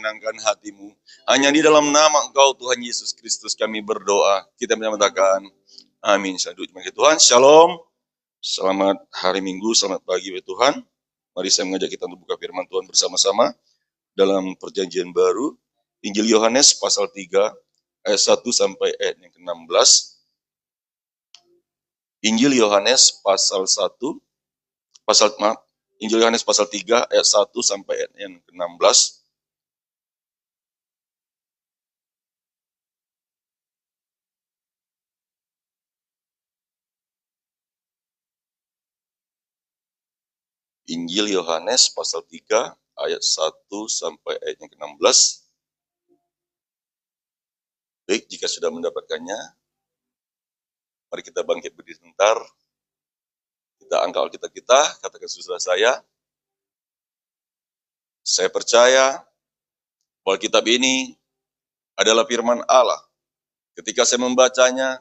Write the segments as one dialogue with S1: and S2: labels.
S1: menyenangkan hatimu. Hanya di dalam nama Engkau Tuhan Yesus Kristus kami berdoa. Kita menyatakan amin. Tuhan, shalom. Selamat hari Minggu, selamat pagi ya Tuhan. Mari saya mengajak kita untuk buka firman Tuhan bersama-sama dalam perjanjian baru. Injil Yohanes pasal 3 ayat 1 sampai ayat yang ke-16. Injil Yohanes pasal 1 Injil Yohanes pasal 3 ayat 1 sampai ayat yang ke-16. Injil Yohanes pasal 3 ayat 1 sampai ayat yang ke-16. Baik, jika sudah mendapatkannya, mari kita bangkit berdiri sebentar. Kita angkat Alkitab kita, katakan saudara saya percaya bahwa kitab ini adalah firman Allah. Ketika saya membacanya,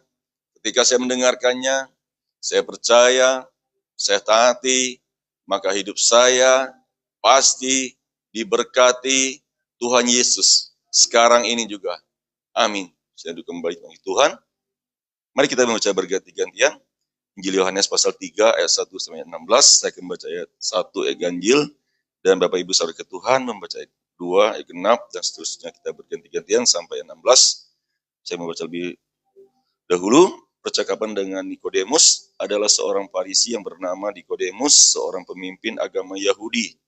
S1: ketika saya mendengarkannya, saya percaya, saya taati, maka hidup saya pasti diberkati Tuhan Yesus sekarang ini juga. Amin. Saya dukung kembali bagi Tuhan. Mari kita membaca berganti-gantian. Injil Yohanes pasal 3 ayat 1 sampai 16. Saya akan membaca ayat 1 ayat ganjil. Dan Bapak Ibu saudara ke Tuhan membaca ayat 2 ayat genap. Dan seterusnya kita berganti-gantian sampai ayat 16. Saya membaca lebih dahulu. Percakapan dengan Nikodemus adalah seorang Farisi yang bernama Nikodemus, seorang pemimpin agama Yahudi.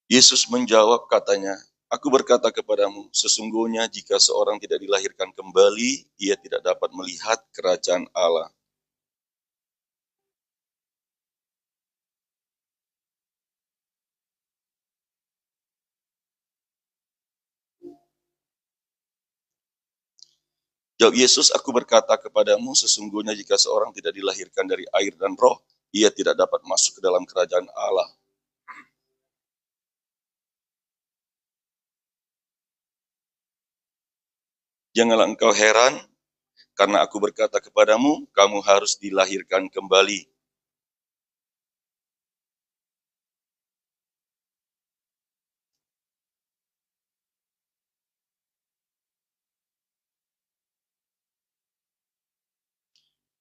S1: Yesus menjawab katanya, "Aku berkata kepadamu, sesungguhnya jika seorang tidak dilahirkan kembali, ia tidak dapat melihat kerajaan Allah." Jawab Yesus, "Aku berkata kepadamu, sesungguhnya jika seorang tidak dilahirkan dari air dan roh, ia tidak dapat masuk ke dalam kerajaan Allah." Janganlah engkau heran, karena aku berkata kepadamu, kamu harus dilahirkan kembali.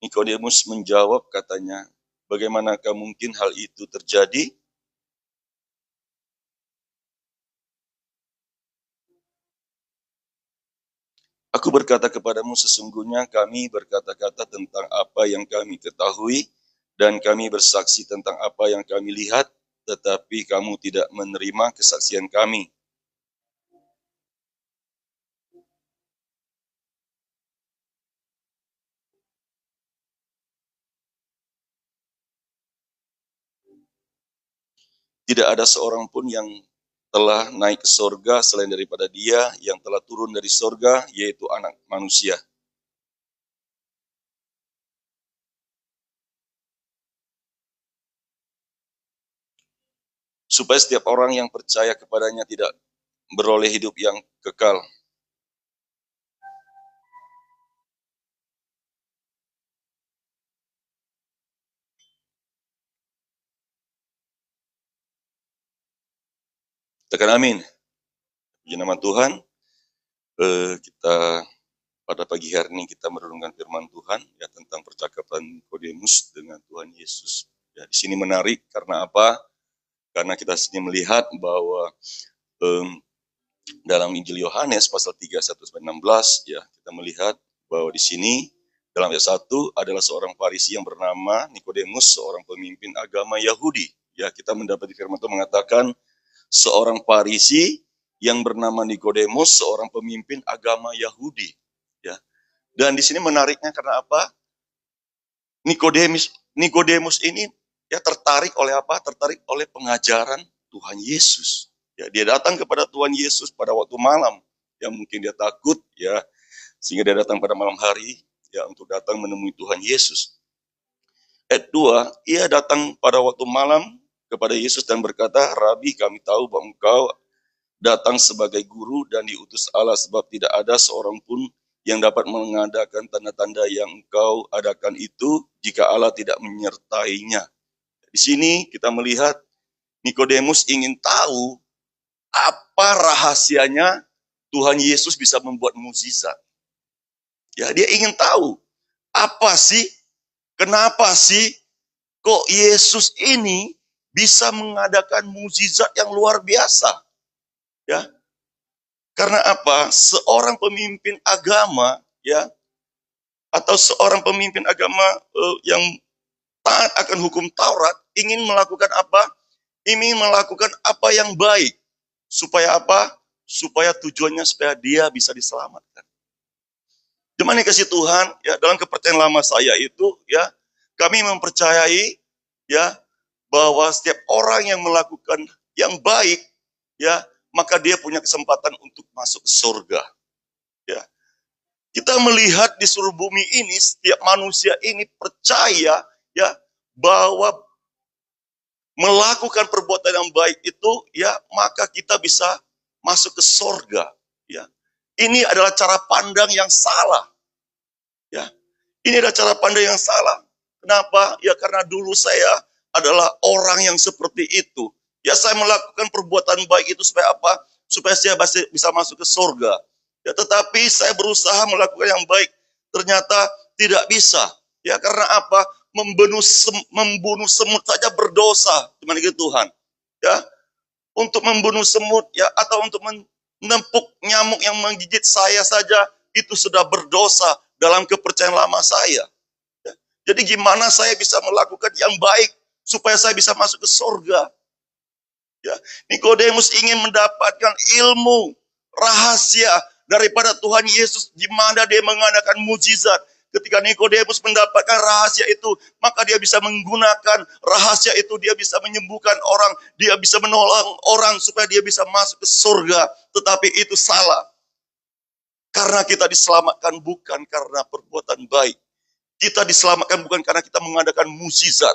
S1: Nikodemus menjawab katanya, "Bagaimanakah mungkin hal itu terjadi?" Aku berkata kepadamu, sesungguhnya kami berkata-kata tentang apa yang kami ketahui, dan kami bersaksi tentang apa yang kami lihat, tetapi kamu tidak menerima kesaksian kami. Tidak ada seorang pun yang telah naik ke sorga selain daripada Dia yang telah turun dari sorga, yaitu Anak Manusia. Supaya setiap orang yang percaya kepadanya tidak beroleh hidup yang kekal. Tekan amin. Puji nama Tuhan. Kita pada pagi hari ini kita merenungkan firman Tuhan ya tentang percakapan Nikodemus dengan Tuhan Yesus. Ya, di sini menarik karena apa? Karena kita sini melihat bahwa dalam Injil Yohanes pasal 3 1 sampai 16 ya kita melihat bahwa di sini dalam ayat 1 adalah seorang Farisi yang bernama Nikodemus, seorang pemimpin agama Yahudi. Ya, kita mendapati firman Tuhan mengatakan seorang Farisi yang bernama Nikodemus, seorang pemimpin agama Yahudi. Ya. Dan di sini menariknya karena apa? Nikodemus ini ya tertarik oleh apa? Tertarik oleh pengajaran Tuhan Yesus. Ya, dia datang kepada Tuhan Yesus pada waktu malam. Ya, mungkin dia takut ya, sehingga dia datang pada malam hari ya untuk datang menemui Tuhan Yesus. Ayat 2, ia datang pada waktu malam kepada Yesus dan berkata, "Rabi, kami tahu bahwa engkau datang sebagai guru dan diutus Allah, sebab tidak ada seorang pun yang dapat mengadakan tanda-tanda yang engkau adakan itu jika Allah tidak menyertainya. Di sini kita melihat Nikodemus ingin tahu apa rahasianya Tuhan Yesus bisa membuat mukjizat. Ya, dia ingin tahu apa sih, kenapa sih kok Yesus ini bisa mengadakan mukjizat yang luar biasa. Ya. Karena apa? Seorang pemimpin agama, ya, atau seorang pemimpin agama yang taat akan hukum Taurat ingin melakukan apa? Ingin melakukan apa yang baik. Supaya apa? Supaya tujuannya supaya dia bisa diselamatkan. Cuman yang kasih Tuhan, ya, dalam kepercayaan lama saya itu, ya, kami mempercayai, ya, bahwa setiap orang yang melakukan yang baik, ya, maka dia punya kesempatan untuk masuk ke surga. Ya. Kita melihat di seluruh bumi ini, setiap manusia ini percaya, ya, bahwa melakukan perbuatan yang baik itu, ya, maka kita bisa masuk ke surga. Ya. Ini adalah cara pandang yang salah. Ya. Ini adalah cara pandang yang salah. Kenapa? Ya karena dulu saya adalah orang yang seperti itu. Ya saya melakukan perbuatan baik itu supaya apa? Supaya saya bisa masuk ke surga. Ya tetapi saya berusaha melakukan yang baik. Ternyata tidak bisa. Ya karena apa? Membunuh semut saja berdosa. Cuman itu Tuhan. Ya. Untuk membunuh semut, ya, atau untuk menempuk nyamuk yang menggigit saya saja, itu sudah berdosa dalam kepercayaan lama saya. Ya. Jadi gimana saya bisa melakukan yang baik supaya saya bisa masuk ke surga? Ya. Nikodemus ingin mendapatkan ilmu rahasia daripada Tuhan Yesus, di mana dia mengadakan mukjizat. Ketika Nikodemus mendapatkan rahasia itu, maka dia bisa menggunakan rahasia itu, dia bisa menyembuhkan orang, dia bisa menolong orang supaya dia bisa masuk ke surga. Tetapi itu salah. Karena kita diselamatkan bukan karena perbuatan baik. Kita diselamatkan bukan karena kita mengadakan mukjizat.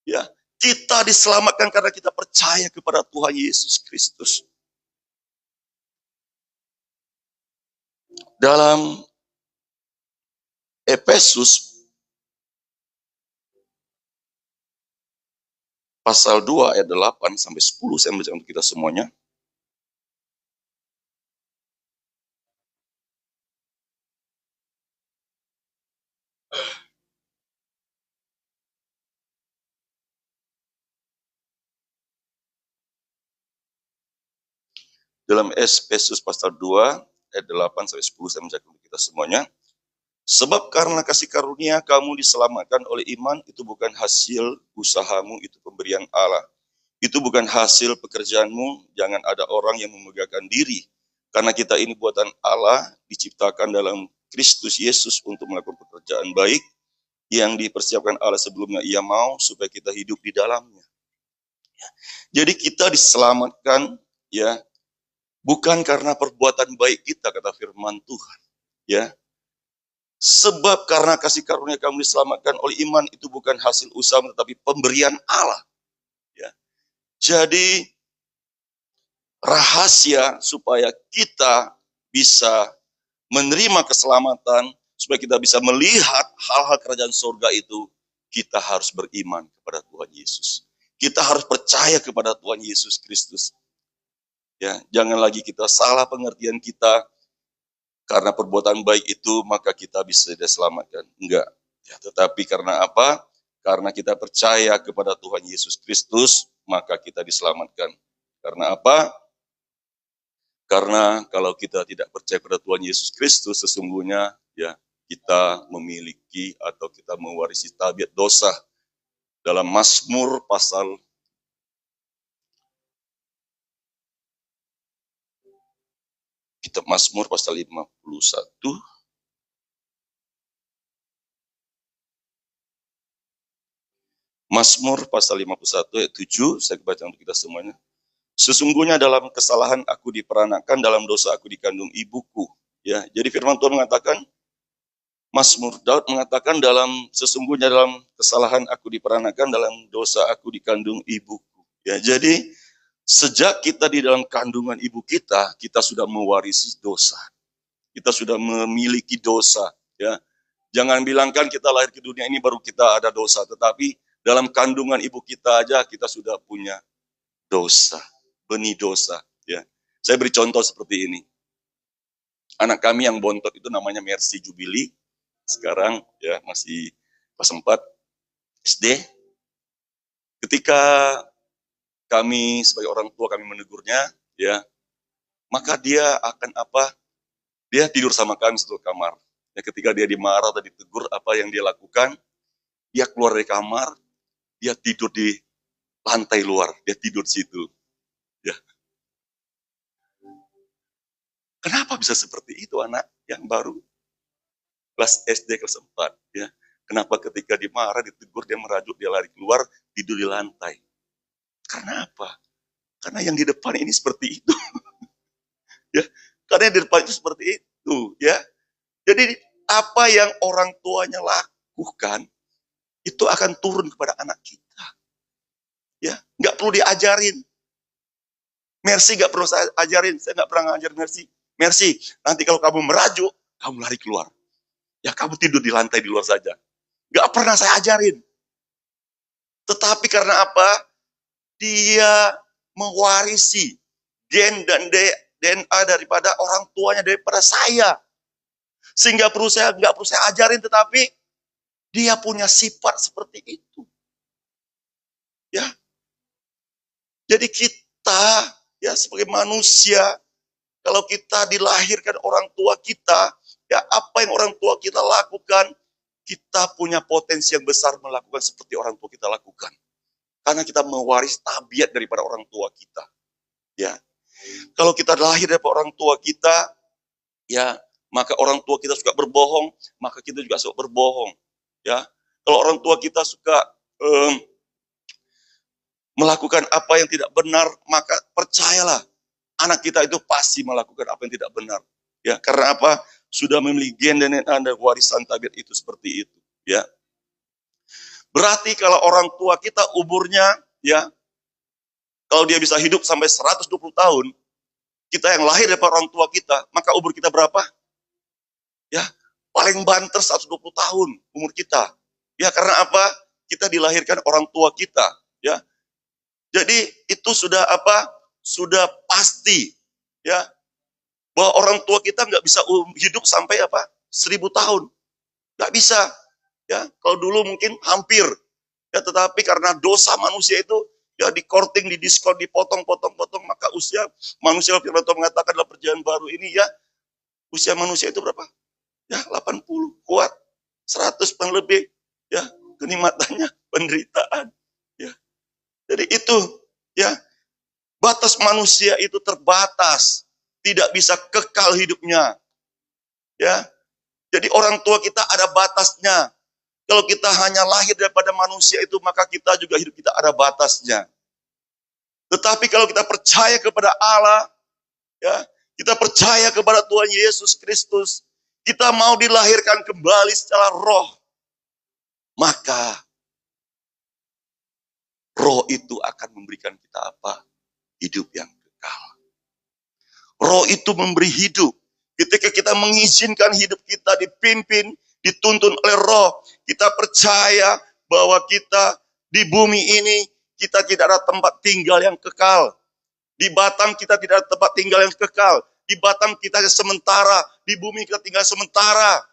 S1: Ya, kita diselamatkan karena kita percaya kepada Tuhan Yesus Kristus. Dalam Efesus pasal 2 ayat 8 sampai 10, saya membaca untuk kita semuanya. Dalam Efesus pasal 2 ayat 8 sampai 10, saya membaca untuk kita semuanya. Sebab karena kasih karunia kamu diselamatkan oleh iman, itu bukan hasil usahamu, itu pemberian Allah. Itu bukan hasil pekerjaanmu, jangan ada orang yang memegahkan diri. Karena kita ini buatan Allah, diciptakan dalam Kristus Yesus untuk melakukan pekerjaan baik, yang dipersiapkan Allah sebelumnya Ia mau, supaya kita hidup di dalamnya. Jadi kita diselamatkan, ya, bukan karena perbuatan baik kita, kata firman Tuhan. Ya. Sebab karena kasih karunia kamu diselamatkan oleh iman, itu bukan hasil usaha tetapi pemberian Allah. Ya. Jadi rahasia supaya kita bisa menerima keselamatan, supaya kita bisa melihat hal-hal kerajaan surga itu, kita harus beriman kepada Tuhan Yesus. Kita harus percaya kepada Tuhan Yesus Kristus. Ya, jangan lagi kita salah pengertian kita. Karena perbuatan baik itu maka kita bisa diselamatkan. Enggak. Ya, tetapi karena apa? Karena kita percaya kepada Tuhan Yesus Kristus, maka kita diselamatkan. Karena apa? Karena kalau kita tidak percaya kepada Tuhan Yesus Kristus, sesungguhnya ya kita memiliki atau kita mewarisi tabiat dosa. Dalam Mazmur pasal kitab Mazmur pasal 51 Mazmur pasal 51 ayat 7, saya baca untuk kita semuanya. Sesungguhnya dalam kesalahan aku diperanakan, dalam dosa aku dikandung ibuku. Ya, jadi firman Tuhan mengatakan, Mazmur Daud mengatakan sesungguhnya dalam kesalahan aku diperanakan, dalam dosa aku dikandung ibuku. Ya, jadi Sejak kita di dalam kandungan ibu kita sudah mewarisi dosa. Kita sudah memiliki dosa, ya. Jangan bilangkan kita lahir ke dunia ini baru kita ada dosa, tetapi dalam kandungan ibu kita aja kita sudah punya dosa, benih dosa, ya. Saya beri contoh seperti ini. Anak kami yang bontot itu namanya Mercy Jubili. Sekarang ya masih kelas 4 SD. Ketika kami sebagai orang tua kami menegurnya, ya, maka dia akan apa? Dia tidur sama kami satu kamar. Ya, ketika dia dimarah atau ditegur, apa yang dia lakukan? Dia keluar dari kamar, dia tidur di lantai luar, dia tidur di situ. Ya. Kenapa bisa seperti itu anak yang baru kelas SD kelas 4? Ya. Kenapa ketika dimarah, ditegur, dia merajuk, dia lari keluar, tidur di lantai? Karena apa? Karena yang di depan ini seperti itu. Ya. Karena yang di depan itu seperti itu. Ya. Jadi apa yang orang tuanya lakukan, itu akan turun kepada anak kita. Ya, nggak perlu diajarin. Mercy nggak perlu saya ajarin, saya nggak pernah ngajar Mercy. Mercy, nanti kalau kamu merajuk, kamu lari keluar. Ya kamu tidur di lantai di luar saja. Nggak pernah saya ajarin. Tetapi karena apa? Dia mewarisi gen dan DNA daripada orang tuanya, daripada saya. Sehingga nggak perlu saya ajarin, tetapi dia punya sifat seperti itu. Ya. Jadi kita ya sebagai manusia, kalau kita dilahirkan orang tua kita, ya apa yang orang tua kita lakukan, kita punya potensi yang besar melakukan seperti orang tua kita lakukan. Karena kita mewaris tabiat daripada orang tua kita. Ya. Kalau kita lahir dari orang tua kita, ya, maka orang tua kita suka berbohong, maka kita juga suka berbohong. Ya. Kalau orang tua kita suka melakukan apa yang tidak benar, maka percayalah, anak kita itu pasti melakukan apa yang tidak benar. Ya, karena apa? Sudah memiliki gen dan warisan tabiat itu seperti itu. Ya. Berarti kalau orang tua kita umurnya, ya, kalau dia bisa hidup sampai 120 tahun, kita yang lahir dari orang tua kita, maka umur kita berapa? Ya, paling banter 120 tahun umur kita. Ya, karena apa? Kita dilahirkan orang tua kita. Ya, jadi itu sudah apa? Sudah pasti, ya, bahwa orang tua kita nggak bisa hidup sampai apa? 1000 tahun, nggak bisa. Ya, kalau dulu mungkin hampir, ya, tetapi karena dosa manusia itu, ya, dikorting, didiskon, dipotong-potong, maka usia manusia, firman Tuhan mengatakan dalam perjanjian baru ini, ya, usia manusia itu berapa? Ya, 80, kuat, 100 dan lebih, ya, kenikmatannya penderitaan, ya. Jadi itu, ya, batas manusia itu terbatas, tidak bisa kekal hidupnya, ya. Jadi orang tua kita ada batasnya. Kalau kita hanya lahir daripada manusia itu, maka kita juga hidup kita ada batasnya. Tetapi kalau kita percaya kepada Allah, ya, kita percaya kepada Tuhan Yesus Kristus, kita mau dilahirkan kembali secara roh, maka roh itu akan memberikan kita apa? Hidup yang kekal. Roh itu memberi hidup. Ketika kita mengizinkan hidup kita dipimpin, dituntun oleh roh, kita percaya bahwa kita di bumi ini, kita tidak ada tempat tinggal yang kekal. Di Batam kita tidak ada tempat tinggal yang kekal. Di Batam kita sementara, di bumi kita tinggal sementara.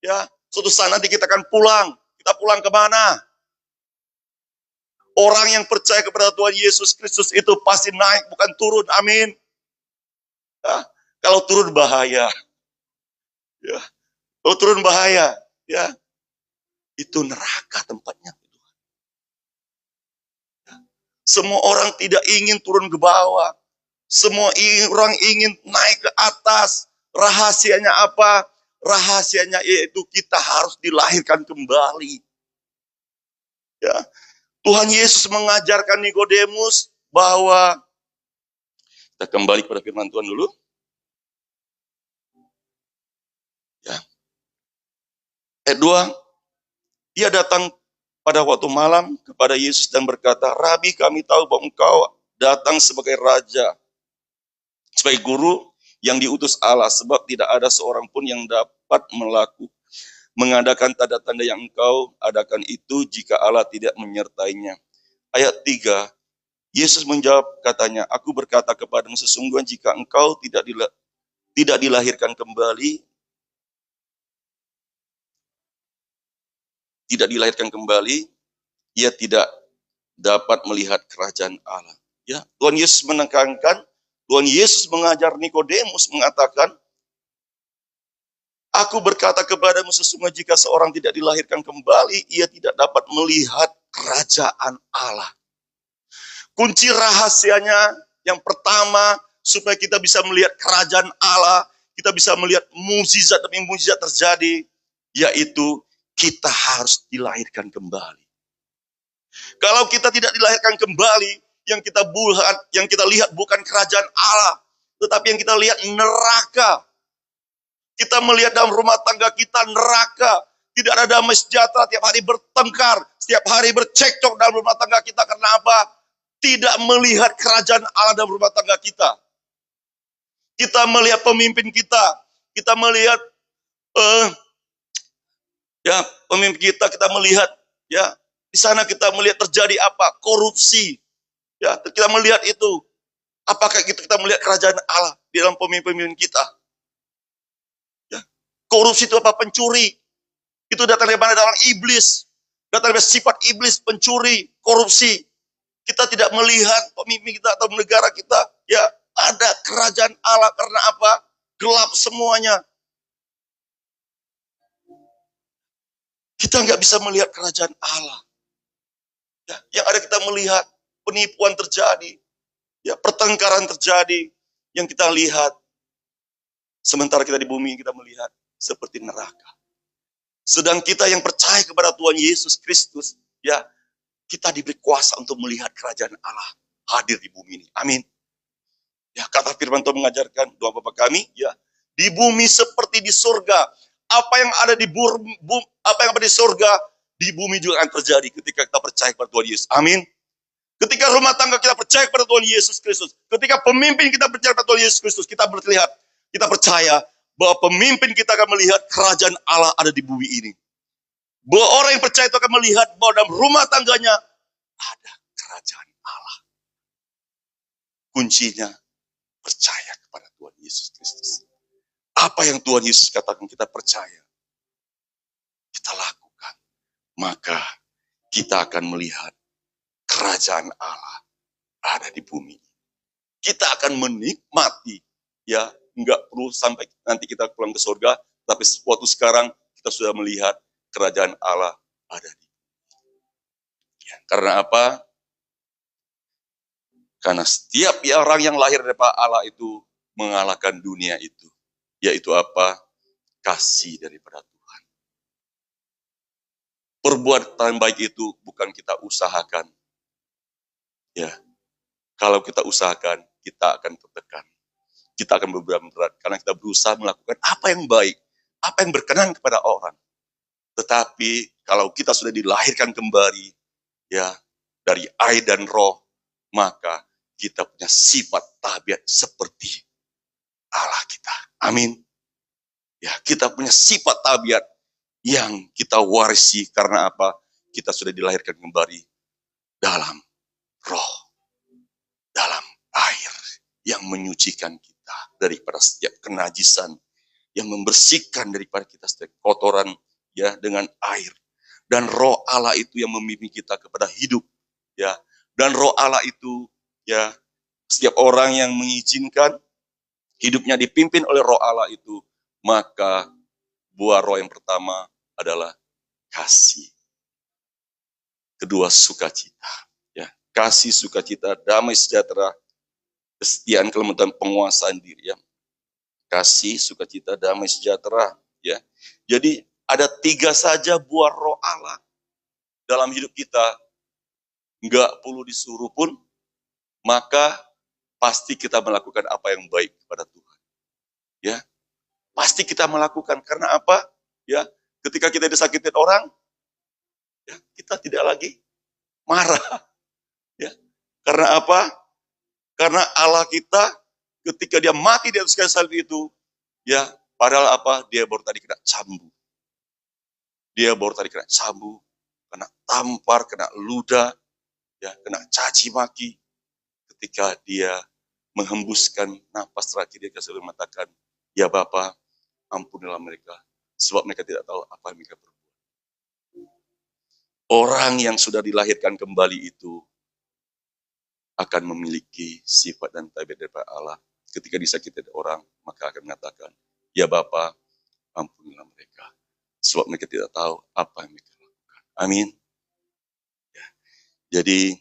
S1: Ya, suatu saat nanti kita akan pulang. Kita pulang kemana? Orang yang percaya kepada Tuhan Yesus Kristus itu pasti naik, bukan turun. Amin. Ya, kalau turun bahaya. Ya, kalau turun bahaya, ya, itu neraka tempatnya. Semua orang tidak ingin turun ke bawah. Semua orang ingin naik ke atas. Rahasianya apa? Rahasianya yaitu kita harus dilahirkan kembali. Ya. Tuhan Yesus mengajarkan Nikodemus bahwa, kita kembali kepada firman Tuhan dulu. Ya. Ayat 2, dia datang pada waktu malam kepada Yesus dan berkata, Rabi, kami tahu bahwa engkau datang sebagai raja, sebagai guru yang diutus Allah, sebab tidak ada seorang pun yang dapat mengadakan tanda-tanda yang engkau adakan itu jika Allah tidak menyertainya. Ayat 3, Yesus menjawab katanya, aku berkata kepadamu sesungguhnya jika engkau tidak dilahirkan kembali, ia tidak dapat melihat kerajaan Allah. Ya, Tuhan Yesus menekankan, Tuhan Yesus mengajar Nikodemus mengatakan, aku berkata kepadamu sesungguhnya jika seorang tidak dilahirkan kembali, ia tidak dapat melihat kerajaan Allah. Kunci rahasianya yang pertama, supaya kita bisa melihat kerajaan Allah, kita bisa melihat mukjizat demi mukjizat terjadi, yaitu kita harus dilahirkan kembali. Kalau kita tidak dilahirkan kembali, yang kita lihat bukan kerajaan Allah, tetapi yang kita lihat neraka. Kita melihat dalam rumah tangga kita neraka. Tidak ada damai sejahtera, tiap hari bertengkar, setiap hari bercekcok dalam rumah tangga kita. Karena apa? Tidak melihat kerajaan Allah dalam rumah tangga kita. Kita melihat pemimpin kita. Kita melihat pemimpin kita melihat di sana kita melihat terjadi apa? Korupsi. Ya, kita melihat itu. Apakah kita melihat kerajaan Allah di dalam pemimpin kita? Korupsi itu apa? Pencuri. Itu datang dari mana? Datang iblis. Datang dari sifat iblis, pencuri, korupsi. Kita tidak melihat pemimpin kita atau negara kita, ya ada kerajaan Allah. Karena apa? Gelap semuanya. Kita nggak bisa melihat kerajaan Allah. Ya, yang ada kita melihat penipuan terjadi. Ya, pertengkaran terjadi. Yang kita lihat. Sementara kita di bumi, kita melihat seperti neraka. Sedang kita yang percaya kepada Tuhan Yesus Kristus, ya, kita diberi kuasa untuk melihat kerajaan Allah hadir di bumi ini. Amin. Ya, kata firman Tuhan mengajarkan doa Bapa kami, ya, di bumi seperti di surga. Apa yang ada di surga, di bumi juga akan terjadi ketika kita percaya kepada Tuhan Yesus. Amin. Ketika rumah tangga kita percaya kepada Tuhan Yesus Kristus, ketika pemimpin kita percaya kepada Tuhan Yesus Kristus, kita percaya bahwa pemimpin kita akan melihat kerajaan Allah ada di bumi ini. Bahwa orang yang percaya itu akan melihat bahwa dalam rumah tangganya ada kerajaan Allah. Kuncinya percaya kepada Tuhan Yesus Kristus. Apa yang Tuhan Yesus katakan kita percaya, kita lakukan, maka kita akan melihat kerajaan Allah ada di bumi. Kita akan menikmati, ya, enggak perlu sampai nanti kita pulang ke surga, tapi waktu sekarang kita sudah melihat kerajaan Allah ada di bumi. Ya, karena apa? Karena setiap orang yang lahir dari Allah itu mengalahkan dunia itu. Yaitu apa? Kasih daripada Tuhan. Perbuatan baik itu bukan kita usahakan. Ya, kalau kita usahakan, kita akan tertekan. Kita akan berat karena kita berusaha melakukan apa yang baik, apa yang berkenan kepada orang. Tetapi kalau kita sudah dilahirkan kembali, ya, dari air dan roh, maka kita punya sifat tabiat seperti Allah kita. Amin. Ya, kita punya sifat tabiat yang kita warisi karena apa? Kita sudah dilahirkan kembali dalam roh, dalam air yang menyucikan kita daripada setiap kenajisan, yang membersihkan daripada kita setiap kotoran, ya, dengan air. Dan roh Allah itu yang memimpin kita kepada hidup, ya. Dan roh Allah itu, ya, setiap orang yang mengizinkan hidupnya dipimpin oleh roh Allah itu, maka buah roh yang pertama adalah kasih. Kedua, sukacita, ya. Kasih, sukacita, damai sejahtera, kesetiaan, kelembutan, penguasaan diri, ya. Kasih, sukacita, damai sejahtera, ya. Jadi ada 3 saja buah roh Allah dalam hidup kita. Enggak perlu disuruh pun, maka pasti kita melakukan apa yang baik kepada Tuhan. Ya. Pasti kita melakukan karena apa? Ya, ketika kita disakitin orang, ya, kita tidak lagi marah. Ya. Karena apa? Karena Allah kita ketika dia mati di atas kayu salib itu, ya, padahal apa? Dia baru tadi kena cambuk. Dia baru tadi kena cambuk, kena tampar, kena ludah, ya, kena caci maki. Ketika dia menghembuskan napas terakhir, dia kasih mengatakan, ya Bapa, ampunilah mereka, sebab mereka tidak tahu apa yang mereka berbuat. Orang yang sudah dilahirkan kembali itu akan memiliki sifat dan tabiat daripada Allah. Ketika disakiti orang, maka akan mengatakan, ya Bapa, ampunilah mereka, sebab mereka tidak tahu apa yang mereka lakukan. Amin. Ya. Jadi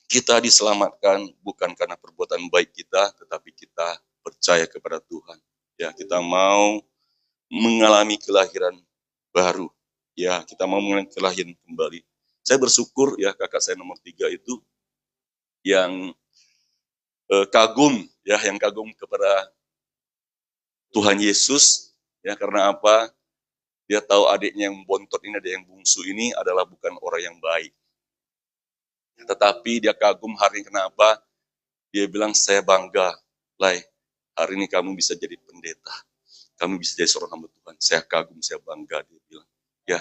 S1: kita diselamatkan bukan karena perbuatan baik kita, tetapi kita percaya kepada Tuhan. Ya, kita mau mengalami kelahiran baru. Ya, kita mau mengalami kelahiran kembali. Saya bersyukur ya kakak saya nomor 3 itu yang kagum kepada Tuhan Yesus, ya, karena apa? Dia tahu adiknya yang bontot ini, ada yang bungsu ini adalah bukan orang yang baik. Tetapi dia kagum hari ini, kenapa? Dia bilang, saya bangga, Lai, hari ini kamu bisa jadi pendeta. Kamu bisa jadi seorang hamba Tuhan. Saya kagum, saya bangga, dia bilang. Ya.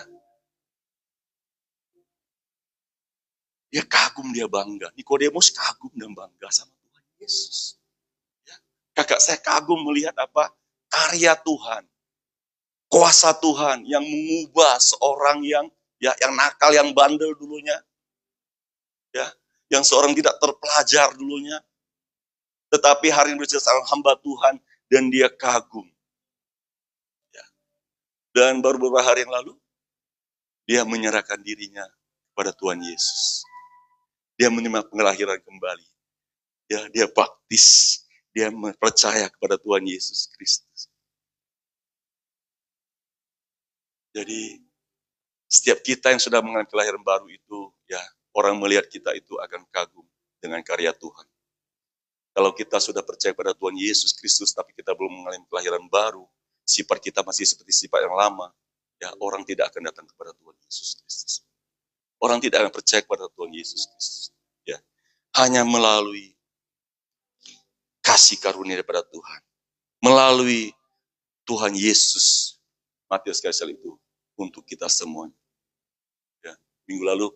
S1: Dia kagum, dia bangga. Nikodemus kagum dan bangga sama Tuhan Yesus. Ya. Kakak saya kagum melihat apa? Karya Tuhan. Kuasa Tuhan yang mengubah seorang yang nakal, yang bandel dulunya. Ya, yang seorang tidak terpelajar dulunya. Tetapi hari ini bercerita seorang hamba Tuhan dan dia kagum. Ya. Dan baru beberapa hari yang lalu dia menyerahkan dirinya kepada Tuhan Yesus. Dia menerima pengelahiran kembali. Ya, dia baptis, dia percaya kepada Tuhan Yesus Kristus. Jadi setiap kita yang sudah mengalami kelahiran baru itu, ya, orang melihat kita itu akan kagum dengan karya Tuhan. Kalau kita sudah percaya pada Tuhan Yesus Kristus, tapi kita belum mengalami kelahiran baru, sifat kita masih seperti sifat yang lama, ya, orang tidak akan datang kepada Tuhan Yesus Kristus. Orang tidak akan percaya kepada Tuhan Yesus Kristus. Ya, hanya melalui kasih karunia daripada Tuhan, melalui Tuhan Yesus, mati sekali salib itu untuk kita semuanya. Ya, minggu lalu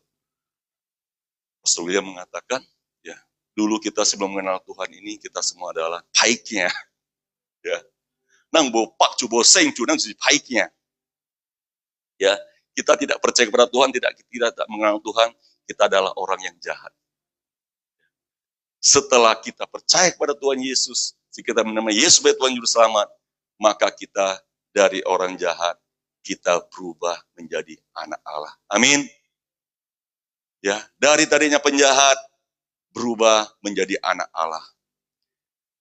S1: Pastor William mengatakan, ya, dulu kita sebelum mengenal Tuhan ini, kita semua adalah baiknya. Ya, nang bopak coba seng nang jadi baiknya. Ya, kita tidak percaya kepada Tuhan, tidak mengenal Tuhan, kita adalah orang yang jahat. Setelah kita percaya kepada Tuhan Yesus, kita menamai Yesus sebagai Tuhan Juru Selamat, maka kita dari orang jahat, kita berubah menjadi anak Allah. Amin. Ya, dari tadinya penjahat, berubah menjadi anak Allah.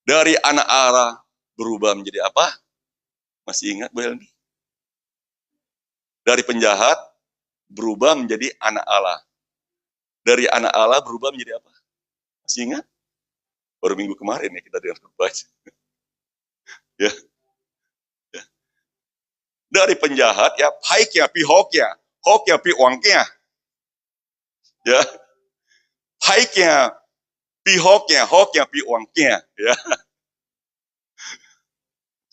S1: Dari anak Allah, berubah menjadi apa? Masih ingat Bu Helmi? Dari penjahat, berubah menjadi anak Allah. Dari anak Allah, berubah menjadi apa? Masih ingat? Baru minggu kemarin ya kita dengar baca. Ya. Ya. Dari penjahat, ya, baiknya, pihoknya, hoknya, piwangnya. Ya. Baiknya, pihoknya, hoknya, piwangnya. Ya.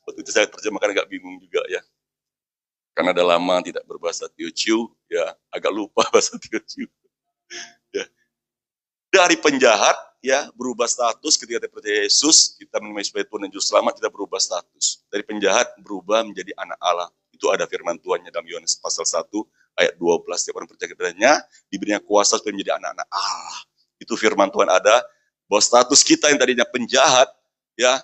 S1: Waktu itu saya terjemahkan agak bingung juga ya. Karena ada lama tidak berbahasa Teochew, ya, agak lupa bahasa Teochew. Ya. Dari penjahat, ya, berubah status ketika kita percaya Yesus, kita menerima sebagai Tuhan dan Juru Selamat, kita berubah status. Dari penjahat berubah menjadi anak Allah. Itu ada firman Tuhannya dalam Yohanes pasal 1 ayat 12. Setiap orang percaya kepadanya diberinya kuasa supaya menjadi anak-anak Allah. Itu firman Tuhan ada bahwa status kita yang tadinya penjahat, ya,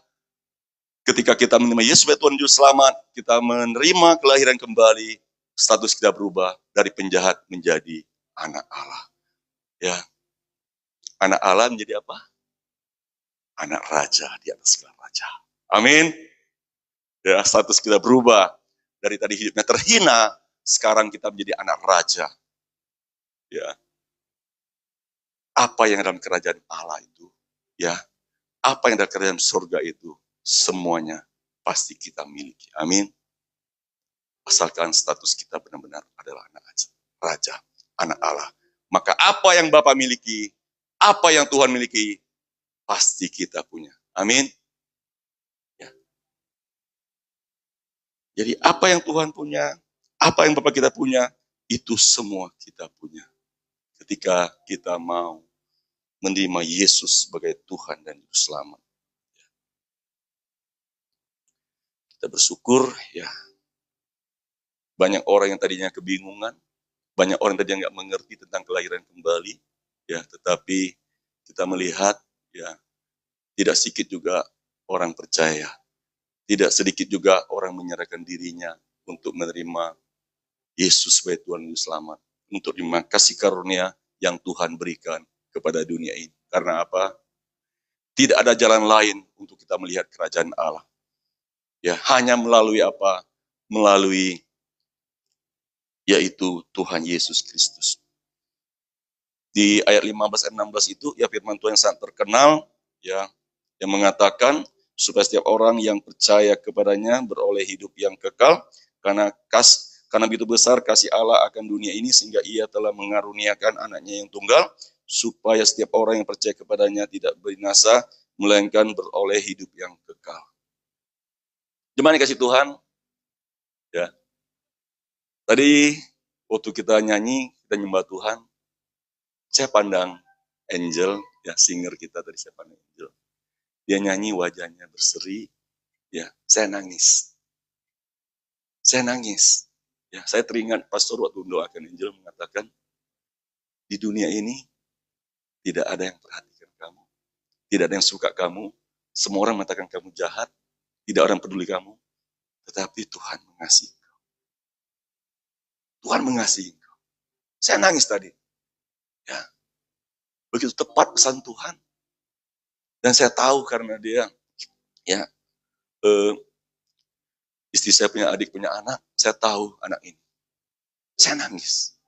S1: ketika kita menerima Yesus sebagai Tuhan Juru Selamat, kita menerima kelahiran kembali, status kita berubah dari penjahat menjadi anak Allah. Ya. Anak Allah menjadi apa? Anak raja di atas segala raja. Amin. Ya, status kita berubah. Dari tadi hidupnya terhina, sekarang kita menjadi anak raja. Ya. Apa yang dalam kerajaan Allah itu, ya, apa yang dalam kerajaan surga itu, semuanya pasti kita miliki. Amin. Asalkan status kita benar-benar adalah anak raja, anak Allah. Maka apa yang Bapa miliki, apa yang Tuhan miliki, pasti kita punya. Amin. Ya. Jadi apa yang Tuhan punya, apa yang Bapak kita punya, itu semua kita punya. Ketika kita mau menerima Yesus sebagai Tuhan dan Juru Selamat. Kita bersyukur, ya. Banyak orang yang tadinya kebingungan, banyak orang yang tadinya nggak mengerti tentang kelahiran kembali, ya. Tetapi kita melihat, ya, tidak sedikit juga orang percaya, tidak sedikit juga orang menyerahkan dirinya untuk menerima Yesus sebagai Tuhan dan Juru Selamat, untuk terima kasih karunia yang Tuhan berikan kepada dunia ini. Karena apa? Tidak ada jalan lain untuk kita melihat kerajaan Allah. Ya, hanya melalui apa? Melalui yaitu Tuhan Yesus Kristus. Di ayat 15 dan 16 itu ya firman Tuhan yang sangat terkenal, ya, yang mengatakan supaya setiap orang yang percaya kepadanya beroleh hidup yang kekal, karena begitu besar kasih Allah akan dunia ini sehingga Ia telah mengaruniakan anaknya yang tunggal, supaya setiap orang yang percaya kepadanya tidak binasa, melainkan beroleh hidup yang kekal. Gimana kasih Tuhan? Ya. Tadi waktu kita nyanyi, kita nyembah Tuhan, saya pandang Angel, ya singer kita tadi, saya pandang Angel. Dia nyanyi, wajahnya berseri, ya saya nangis. Saya nangis. Ya, saya teringat pastor waktu mendoakan Angel mengatakan, di dunia ini tidak ada yang perhatikan kamu, tidak ada yang suka kamu, semua orang mengatakan kamu jahat, tidak orang peduli kamu, tetapi Tuhan mengasihi kau. Tuhan mengasihi kau. Saya nangis tadi. Ya, begitu tepat pesan Tuhan. Dan saya tahu karena dia, ya, istri saya punya adik, punya anak, saya tahu anak ini. Saya nangis.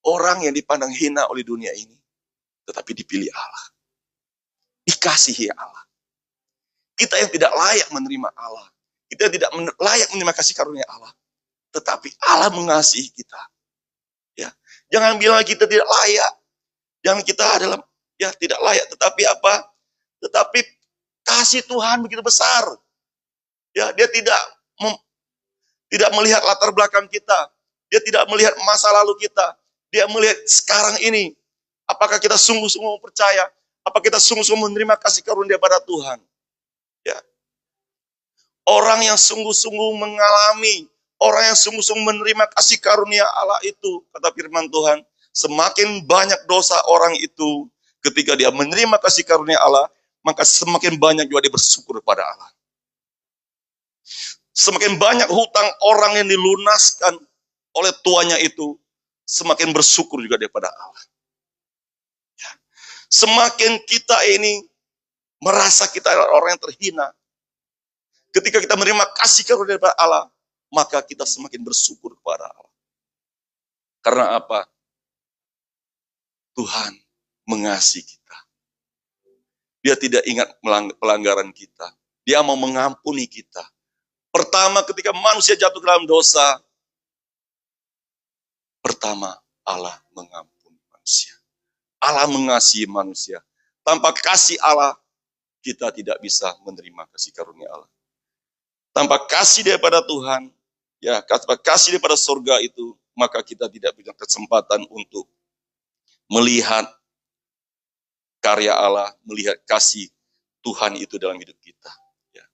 S1: Orang yang dipandang hina oleh dunia ini, tetapi dipilih Allah. Dikasihi Allah. Kita yang tidak layak menerima Allah. Kita yang tidak layak menerima kasih karunia Allah. Tetapi Allah mengasihi kita. Ya, jangan bilang kita tidak layak. Jangan kita adalah ya tidak layak. Tetapi apa? Tetapi kasih Tuhan begitu besar. Ya, dia tidak melihat latar belakang kita. Dia tidak melihat masa lalu kita. Dia melihat sekarang ini. Apakah kita sungguh-sungguh percaya? Apakah kita sungguh-sungguh menerima kasih karunia daripada Tuhan? Ya. Orang yang sungguh-sungguh mengalami, orang yang sungguh-sungguh menerima kasih karunia Allah itu, kata firman Tuhan, semakin banyak dosa orang itu, ketika dia menerima kasih karunia Allah, maka semakin banyak juga dia bersyukur pada Allah. Semakin banyak hutang orang yang dilunaskan oleh tuannya itu, semakin bersyukur juga daripada Allah. Ya. Semakin kita ini merasa kita adalah orang yang terhina, ketika kita menerima kasih karunia daripada Allah, maka kita semakin bersyukur kepada Allah. Karena apa? Tuhan mengasihi kita. Dia tidak ingat pelanggaran kita. Dia mau mengampuni kita. Pertama, ketika manusia jatuh ke dalam dosa, pertama Allah mengampuni manusia. Allah mengasihi manusia. Tanpa kasih Allah, kita tidak bisa menerima kasih karunia Allah. Tanpa kasih daripada Tuhan, ya, tanpa kasih daripada surga itu, maka kita tidak punya kesempatan untuk melihat karya Allah, melihat kasih Tuhan itu dalam hidup kita. Ya.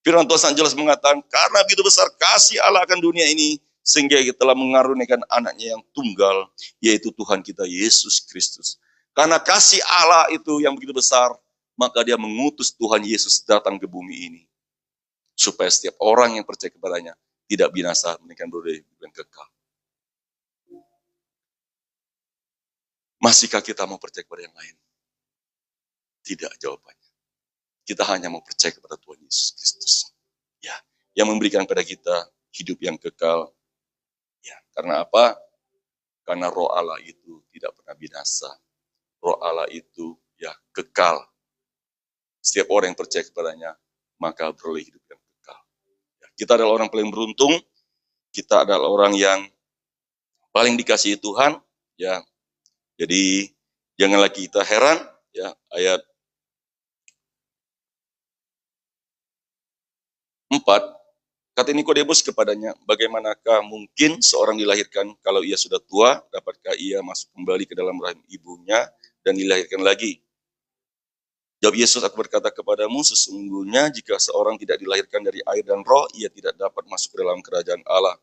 S1: Firman Tuhan sangat jelas mengatakan, karena begitu besar kasih Allah akan dunia ini, sehingga Ia telah mengaruniakan anaknya yang tunggal, yaitu Tuhan kita Yesus Kristus. Karena kasih Allah itu yang begitu besar, maka Dia mengutus Tuhan Yesus datang ke bumi ini, supaya setiap orang yang percaya kepadanya tidak binasa, melainkan beroleh hidup yang kekal. Masihkah kita mau percaya kepada yang lain? Tidak jawabannya. Kita hanya mau percaya kepada Tuhan Yesus Kristus. Ya, yang memberikan kepada kita hidup yang kekal. Ya, karena apa? Karena Roh Allah itu tidak pernah binasa. Roh Allah itu ya kekal. Setiap orang yang percaya kepadanya, maka beroleh hidup yang kekal. Ya, kita adalah orang paling beruntung. Kita adalah orang yang paling dikasihi Tuhan. Ya, jadi Jangan lagi kita heran, ya, ayat 4, kata Nikodemus kepadanya, bagaimanakah mungkin seorang dilahirkan kalau ia sudah tua, dapatkah ia masuk kembali ke dalam rahim ibunya dan dilahirkan lagi? Jawab Yesus, aku berkata kepadamu, sesungguhnya jika seorang tidak dilahirkan dari air dan roh, ia tidak dapat masuk ke dalam kerajaan Allah.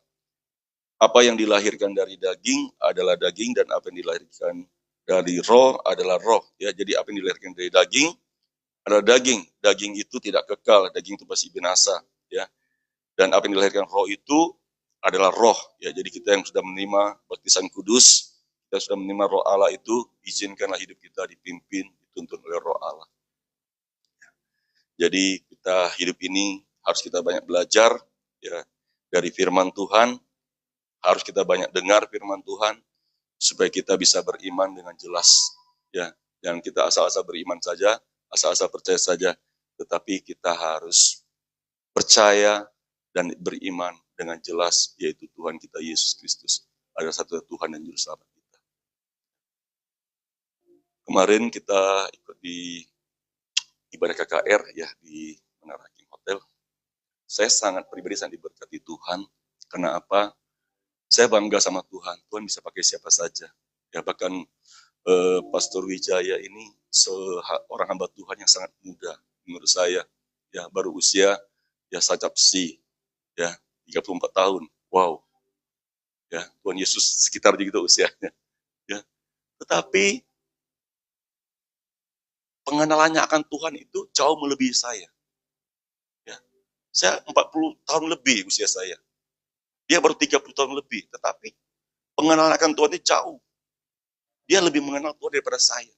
S1: Apa yang dilahirkan dari daging adalah daging, dan apa yang dilahirkan dari roh adalah roh. Ya, jadi apa yang dilahirkan dari daging adalah daging. Daging itu tidak kekal, daging itu pasti binasa. Ya, dan apa yang dilahirkan roh itu adalah roh. Ya, jadi kita yang sudah menerima baptisan kudus, kita sudah menerima roh Allah itu, izinkanlah hidup kita dipimpin, dituntun oleh roh Allah. Jadi kita hidup ini harus kita banyak belajar, ya, dari firman Tuhan, harus kita banyak dengar firman Tuhan supaya kita bisa beriman dengan jelas, ya. Jangan kita asal-asal beriman saja, asal-asal percaya saja, tetapi kita harus percaya dan beriman dengan jelas, yaitu Tuhan kita Yesus Kristus adalah satu Tuhan dan juru selamat kita. Kemarin kita ikut di ibadah KKR, ya, di Menara King Hotel. Saya pribadi sangat diberkati Tuhan. Karena apa? Saya bangga sama Tuhan. Tuhan bisa pakai siapa saja. Ya, bahkan Pastor Wijaya ini seorang hamba Tuhan yang sangat muda menurut saya. Ya, baru usia ya sajapsi, ya, 34 tahun. Wow. Ya, Tuhan Yesus sekitar begitu usianya. Ya. Tetapi pengenalannya akan Tuhan itu jauh melebihi saya. Ya. Saya 40 tahun lebih usia saya. Dia baru 30 tahun lebih, tetapi pengenalan akan Tuhan itu jauh. Dia lebih mengenal Tuhan daripada saya.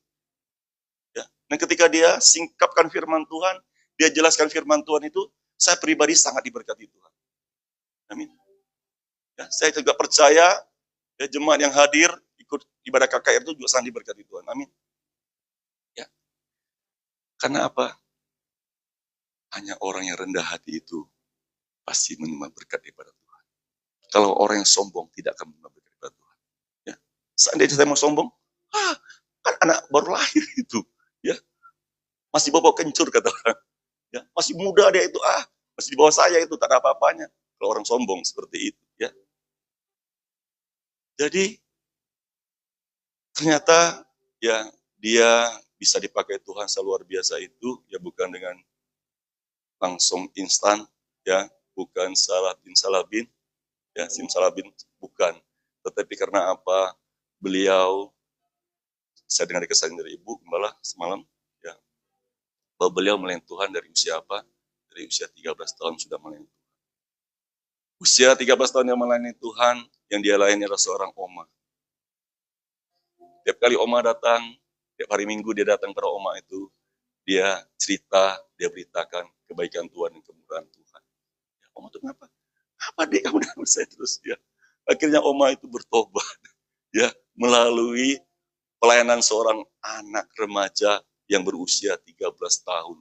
S1: Ya. Dan ketika dia singkapkan firman Tuhan, dia jelaskan firman Tuhan itu, saya pribadi sangat diberkati Tuhan. Amin. Ya, saya juga percaya, ya, jemaat yang hadir ikut ibadah KKR itu juga sangat diberkati Tuhan. Amin. Ya. Karena apa? Hanya orang yang rendah hati itu pasti menerima berkat daripada Tuhan. Kalau orang yang sombong tidak akan menerima berkat daripada Tuhan. Ya. Seandainya saya mau sombong, kan anak baru lahir itu, ya, masih bobok kencur kata orang, ya, masih muda dia itu, masih di bawah saya itu, tak ada apa-apanya. Kalau orang sombong seperti itu, ya. Jadi ternyata, ya, dia bisa dipakai Tuhan seluar biasa itu, ya, bukan dengan langsung instan, ya, bukan salabin, ya, simsalabin, bukan. Tetapi karena apa? Beliau, saya dengar kesaksian dari Ibu Gembala semalam, ya, bahwa beliau melayani Tuhan dari usia apa? Dari usia 13 tahun sudah melayani Tuhan. Usia 13 tahun yang melayani Tuhan, yang dia layani adalah seorang oma. Tiap kali oma datang, tiap hari Minggu dia datang pada oma itu, dia cerita, dia beritakan kebaikan Tuhan dan kemurahan Tuhan. Ya, oma itu kenapa? Apa deh kamu dengan saya terus? Ya. Akhirnya oma itu bertobat, ya, melalui pelayanan seorang anak remaja yang berusia 13 tahun.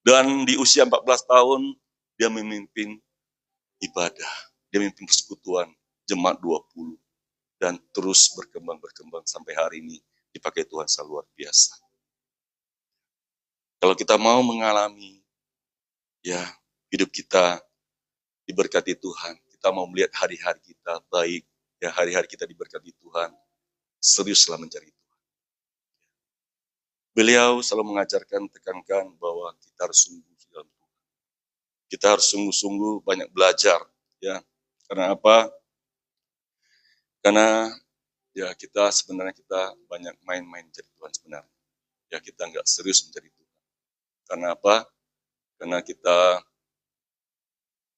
S1: Dan di usia 14 tahun, dia memimpin ibadah, dia memimpin persekutuan jemaat 20, dan terus berkembang sampai hari ini dipakai Tuhan sangat luar biasa. Kalau kita mau mengalami, ya, hidup kita diberkati Tuhan, kita mau melihat hari-hari kita baik, ya, hari-hari kita diberkati Tuhan, seriuslah mencari Tuhan. Beliau selalu mengajarkan, tekankan bahwa kita harus sungguh dalam Tuhan. Kita harus sungguh-sungguh banyak belajar, ya. Karena apa? Karena, ya, kita sebenarnya kita banyak main-main mencari Tuhan sebenarnya. Ya, kita nggak serius mencari Tuhan. Karena apa? Karena kita,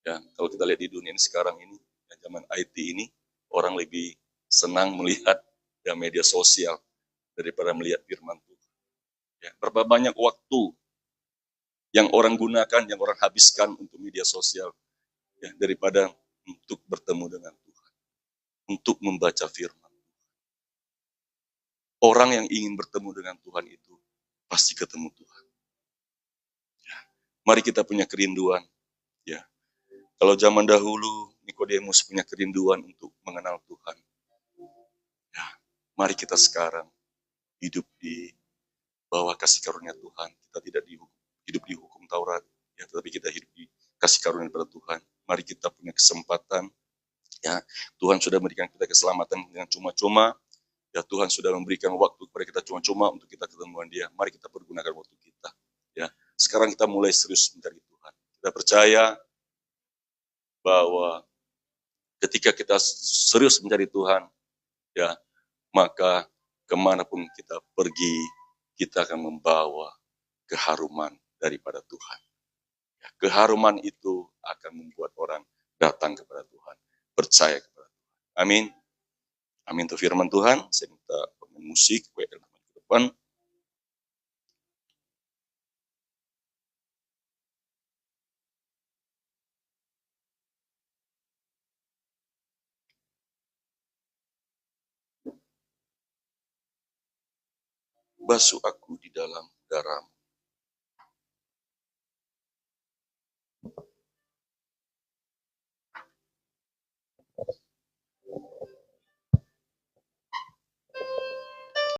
S1: ya, kalau kita lihat di dunia ini sekarang ini, ya, zaman IT ini, orang lebih senang melihat, ya, media sosial daripada melihat firman Tuhan. Ya, berapa banyak waktu yang orang gunakan, yang orang habiskan untuk media sosial, ya, daripada untuk bertemu dengan Tuhan, untuk membaca firman. Orang yang ingin bertemu dengan Tuhan itu pasti ketemu Tuhan. Ya, mari kita punya kerinduan. Ya, kalau zaman dahulu Nikodemus punya kerinduan untuk mengenal Tuhan. Ya, mari kita sekarang hidup di bawah kasih karunia Tuhan. Kita tidak hidup di hukum Taurat, ya, tetapi kita hidup di kasih karunia pada Tuhan. Mari kita punya kesempatan, ya. Tuhan sudah memberikan kita keselamatan dengan cuma-cuma. Ya, Tuhan sudah memberikan waktu kepada kita cuma-cuma untuk kita ketemuan Dia. Mari kita pergunakan waktu kita. Ya, sekarang kita mulai serius mencari Tuhan. Kita percaya bahwa ketika kita serius mencari Tuhan, ya, maka kemanapun kita pergi, kita akan membawa keharuman daripada Tuhan. Ya, keharuman itu akan membuat orang datang kepada Tuhan, percaya kepada Tuhan. Amin. Amin. Itu firman Tuhan. Saya minta pemain musik ke depan. Basuh aku di dalam darah-Mu,